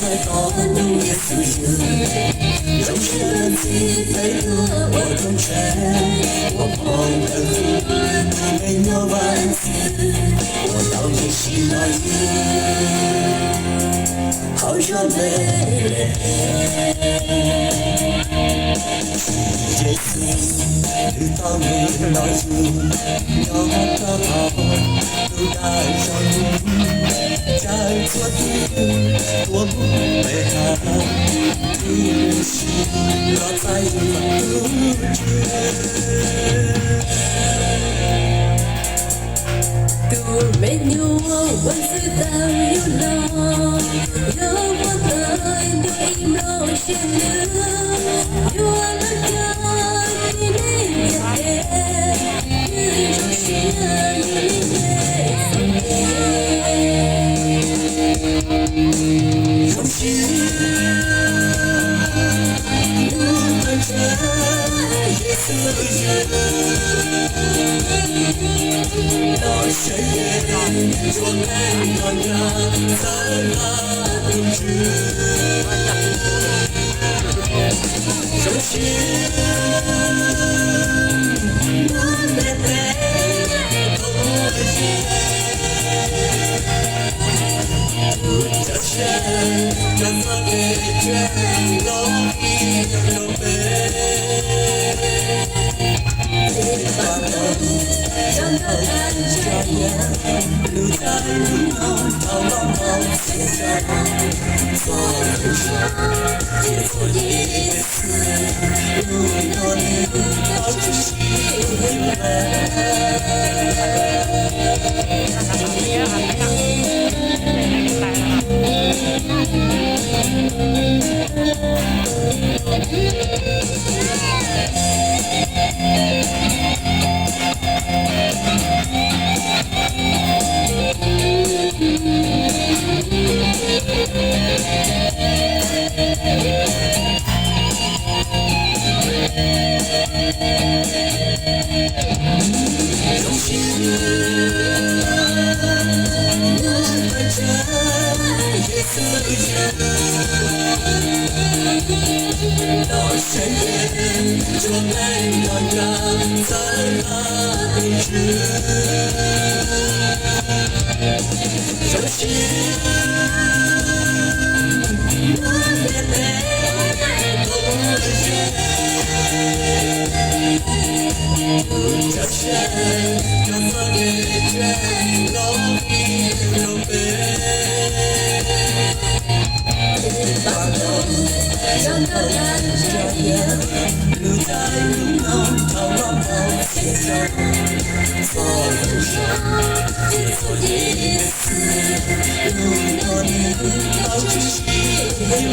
在高浓烈思绪，有什么机会和我同睡？我碰的苦，没有万次，我到底是哪一？好热泪，世界心，遇到你那句，要他好，都带上你。在昨天，我不美好，你是我在不觉。都没有我，我知道有了，有我的你没陷入，有我的家，你没变，你就是你没用心，不管这一次到深夜，我们两个在那不知，手心不能被不见。这些怎么解决？都一样都背。把头让它看着眼，留在路旁，逃往梦现在。做人生，也做一次，如果你到处是用心，不管这一次到深夜，我们两个在那一直手心不能被不见。这些怎么解决？都一都背。把头让它看着眼，留在路旁，逃往梦现在。做人生，也做一次，如果你到处是人。